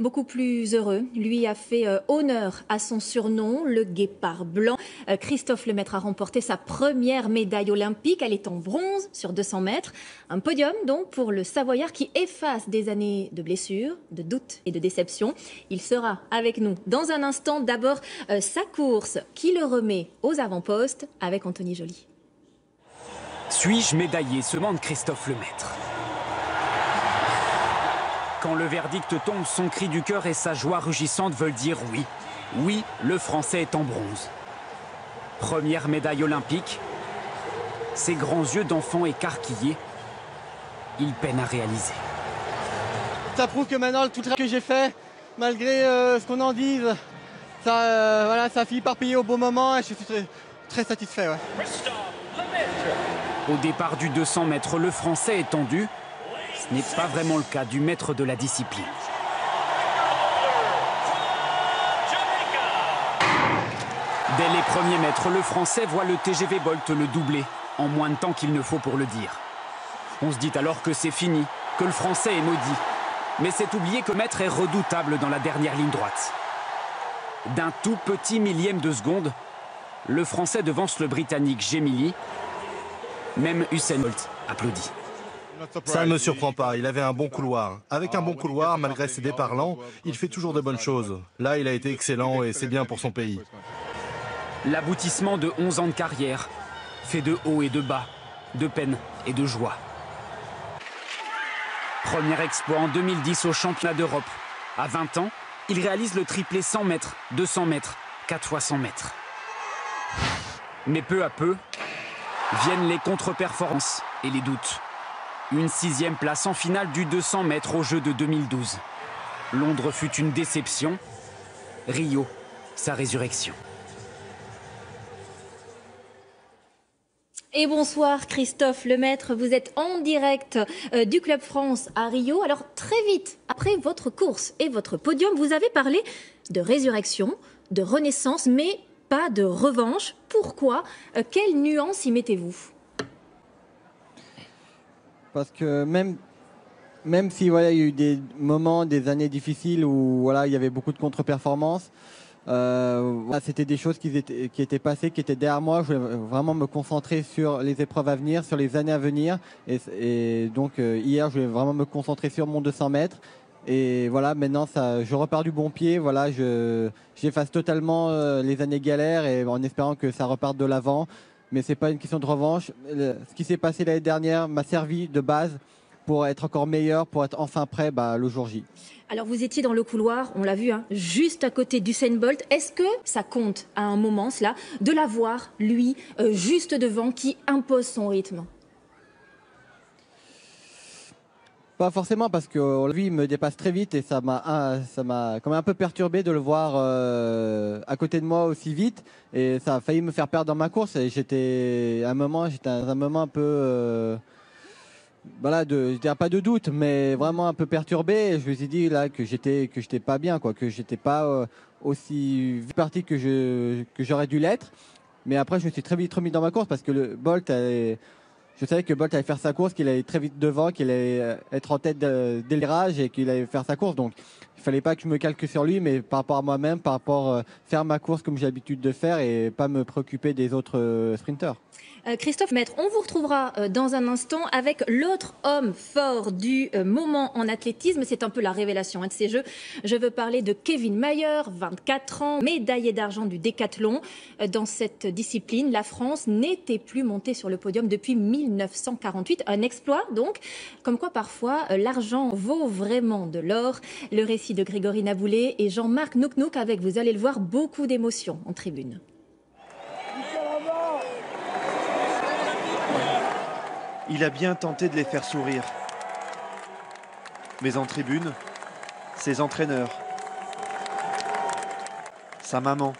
Beaucoup plus heureux. Lui a fait honneur à son surnom, le Guépard blanc. Christophe Lemaitre a remporté sa première médaille olympique. Elle est en bronze sur 200 mètres. Un podium donc pour le Savoyard qui efface des années de blessures, de doutes et de déceptions. Il sera avec nous dans un instant. D'abord sa course qui le remet aux avant-postes avec Anthony Joly. Suis-je médaillé, se demande Christophe Lemaitre. Quand le verdict tombe, son cri du cœur et sa joie rugissante veulent dire oui. Oui, le Français est en bronze. Première médaille olympique. Ses grands yeux d'enfant écarquillés, il peine à réaliser. Ça prouve que maintenant, tout le travail que j'ai fait, malgré ce qu'on en dise, ça finit par payer au bon moment et je suis très satisfait. Ouais. Au départ du 200 mètres, le Français est tendu. Ce n'est pas vraiment le cas du maître de la discipline. Dès les premiers mètres, le Français voit le TGV Bolt le doubler, en moins de temps qu'il ne faut pour le dire. On se dit alors que c'est fini, que le Français est maudit. Mais c'est oublier que Maître est redoutable dans la dernière ligne droite. D'un tout petit millième de seconde, le Français devance le Britannique Gemili. Même Usain Bolt applaudit. Ça ne me surprend pas, il avait un bon couloir. Avec un bon couloir, malgré ses départs lents, il fait toujours de bonnes choses. Là, il a été excellent et c'est bien pour son pays. L'aboutissement de 11 ans de carrière, fait de hauts et de bas, de peine et de joie. Premier exploit en 2010 au championnat d'Europe. À 20 ans, il réalise le triplé 100 mètres, 200 mètres, 4 fois 100 mètres. Mais peu à peu, viennent les contre-performances et les doutes. Une 6e place en finale du 200 mètres aux Jeux de 2012. Londres fut une déception. Rio, sa résurrection. Et bonsoir Christophe Lemaitre, vous êtes en direct du Club France à Rio. Alors très vite, après votre course et votre podium, vous avez parlé de résurrection, de renaissance, mais pas de revanche. Pourquoi? Quelle nuance y mettez-vous? Parce que même si voilà, il y a eu des moments, des années difficiles où voilà, il y avait beaucoup de contre-performances, voilà, c'était des choses qui étaient passées, qui étaient derrière moi. Je voulais vraiment me concentrer sur les épreuves à venir, sur les années à venir. Et donc hier, je voulais vraiment me concentrer sur mon 200 mètres. Et voilà, maintenant, je repars du bon pied. Voilà, j'efface totalement les années galères et en espérant que ça reparte de l'avant. Mais c'est pas une question de revanche. Ce qui s'est passé l'année dernière m'a servi de base pour être encore meilleur, pour être enfin prêt le jour J. Alors vous étiez dans le couloir, on l'a vu, juste à côté d'Usain Bolt. Est-ce que ça compte à un moment, cela, de l'avoir, lui, juste devant, qui impose son rythme? Pas forcément, parce que lui il me dépasse très vite et ça m'a quand même un peu perturbé de le voir à côté de moi aussi vite et ça a failli me faire perdre dans ma course et j'étais dans un moment un peu voilà, je dirais pas de doute mais vraiment un peu perturbé et je me suis dit là que j'étais pas bien quoi, que j'étais pas aussi parti que j'aurais dû l'être, mais après je me suis très vite remis dans ma course parce que je savais que Bolt allait faire sa course, qu'il allait très vite devant, qu'il allait être en tête dès le virage et qu'il allait faire sa course. Donc, il fallait pas que je me calque sur lui, mais par rapport à moi-même, par rapport à faire ma course comme j'ai l'habitude de faire et pas me préoccuper des autres sprinteurs. Christophe Lemaitre, on vous retrouvera dans un instant avec l'autre homme fort du moment en athlétisme. C'est un peu la révélation de ces Jeux. Je veux parler de Kevin Mayer, 24 ans, médaillé d'argent du décathlon. Dans cette discipline, la France n'était plus montée sur le podium depuis 1948. Un exploit donc, comme quoi parfois l'argent vaut vraiment de l'or. Le récit de Grégory Naboulé et Jean-Marc Nouknouk avec, vous allez le voir, beaucoup d'émotions en tribune. Il a bien tenté de les faire sourire. Mais en tribune, ses entraîneurs, sa maman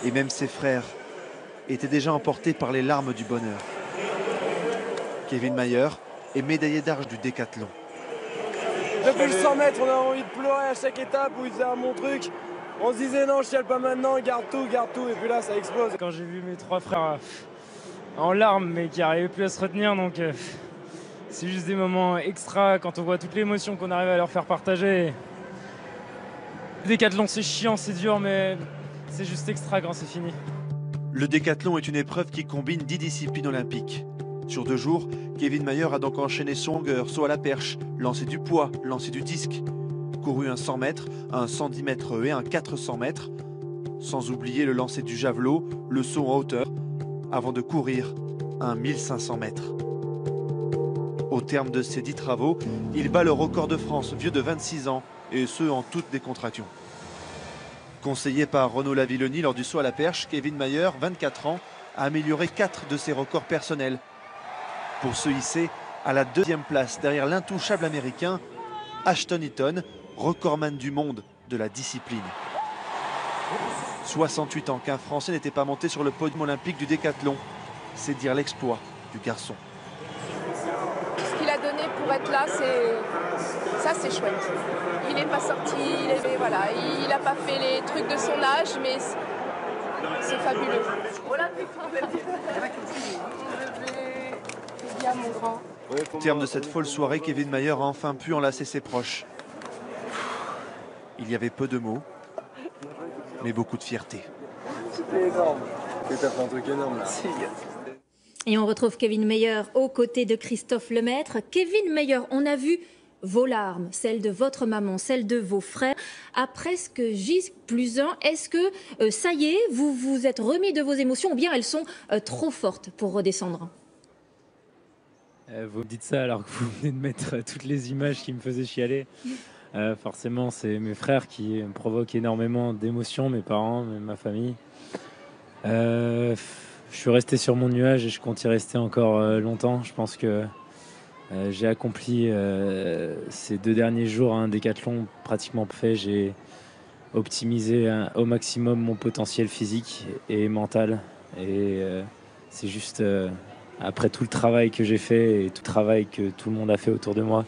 et même ses frères étaient déjà emportés par les larmes du bonheur. Kevin Mayer est médaillé d'argent du décathlon. Depuis le 100 mètres, on a envie de pleurer à chaque étape où il faisait un bon truc. On se disait non, je chiale pas maintenant, garde tout. Et puis là, ça explose. Quand j'ai vu mes trois frères en larmes, mais qui n'arrivaient plus à se retenir, donc C'est juste des moments extra quand on voit toute l'émotion qu'on arrive à leur faire partager. Le décathlon, c'est chiant, c'est dur, mais c'est juste extra quand c'est fini. Le décathlon est une épreuve qui combine 10 disciplines olympiques. Sur 2 jours, Kevin Mayer a donc enchaîné son longueur, saut à la perche, lancer du poids, lancer du disque, couru un 100 mètres, un 110 mètres et un 400 mètres, sans oublier le lancer du javelot, le saut en hauteur, avant de courir un 1500 mètres. Au terme de ces 10 travaux, il bat le record de France, vieux de 26 ans, et ce en toute décontraction. Conseillé par Renaud Lavillenie lors du saut à la perche, Kevin Mayer, 24 ans, a amélioré 4 de ses records personnels pour se hisser à la 2e place derrière l'intouchable américain Ashton Eaton, recordman du monde de la discipline. 68 ans qu'un Français n'était pas monté sur le podium olympique du décathlon. C'est dire l'exploit du garçon. Ce qu'il a donné pour être là, c'est chouette. Il n'est pas sorti, il n'a pas fait les trucs de son âge, mais c'est fabuleux. Mon grand. Au terme de cette folle soirée, Kevin Mayer a enfin pu enlacer ses proches. Il y avait peu de mots, mais beaucoup de fierté. C'était énorme. T'as fait un truc énorme là. Et on retrouve Kevin Mayer aux côtés de Christophe Lemaître. Kevin Mayer, on a vu vos larmes, celles de votre maman, celles de vos frères, à presque J+1. Est-ce que ça y est, vous vous êtes remis de vos émotions ou bien elles sont trop fortes pour redescendre ? Vous me dites ça alors que vous venez de mettre toutes les images qui me faisaient chialer. Forcément, c'est mes frères qui me provoquent énormément d'émotions, mes parents, ma famille. Je suis resté sur mon nuage et je compte y rester encore longtemps. Je pense que j'ai accompli ces 2 derniers jours un décathlon pratiquement fait. J'ai optimisé au maximum mon potentiel physique et mental. Et c'est juste... après tout le travail que j'ai fait et tout le travail que tout le monde a fait autour de moi,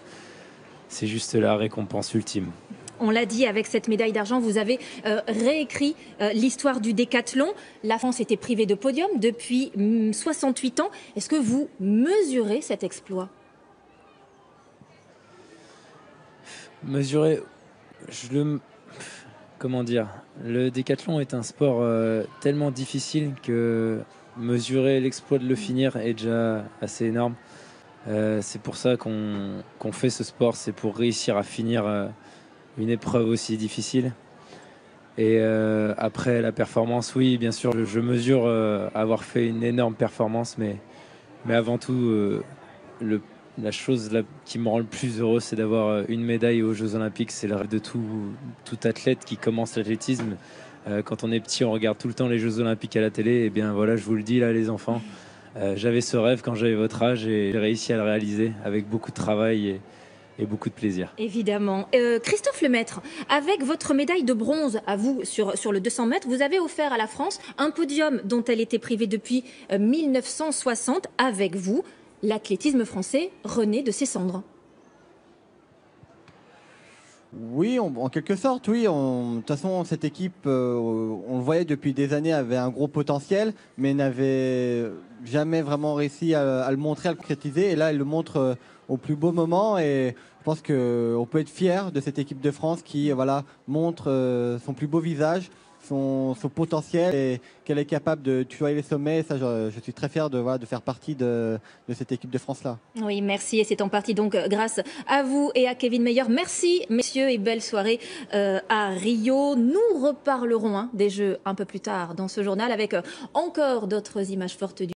c'est juste la récompense ultime. On l'a dit, avec cette médaille d'argent, vous avez réécrit l'histoire du décathlon. La France était privée de podium depuis 68 ans. Est-ce que vous mesurez cet exploit ? Mesurer, comment dire, le décathlon est un sport tellement difficile que mesurer l'exploit de le finir est déjà assez énorme. C'est pour ça qu'on fait ce sport, c'est pour réussir à finir une épreuve aussi difficile. Et après la performance, oui, bien sûr, je mesure avoir fait une énorme performance, mais avant tout, la chose qui me rend le plus heureux, c'est d'avoir une médaille aux Jeux Olympiques. C'est le rêve de tout athlète qui commence l'athlétisme. Quand on est petit, on regarde tout le temps les Jeux Olympiques à la télé. Et bien voilà, je vous le dis là, les enfants, j'avais ce rêve quand j'avais votre âge et j'ai réussi à le réaliser avec beaucoup de travail et beaucoup de plaisir. Évidemment. Christophe Lemaître, avec votre médaille de bronze à vous sur le 200 mètres, vous avez offert à la France un podium dont elle était privée depuis 1960. Avec vous, l'athlétisme français renaît de ses cendres. Oui, en quelque sorte, oui. De toute façon, cette équipe, on le voyait depuis des années, avait un gros potentiel, mais n'avait jamais vraiment réussi à le montrer, à le concrétiser. Et là, elle le montre au plus beau moment. Et je pense qu'on peut être fier de cette équipe de France qui montre son plus beau visage, son potentiel et qu'elle est capable de tutoyer les sommets. Et ça, je suis très fier de faire partie de cette équipe de France-là. Oui, merci. Et c'est en partie donc grâce à vous et à Kevin Mayer. Merci, messieurs, et belle soirée à Rio. Nous reparlerons des Jeux un peu plus tard dans ce journal avec encore d'autres images fortes du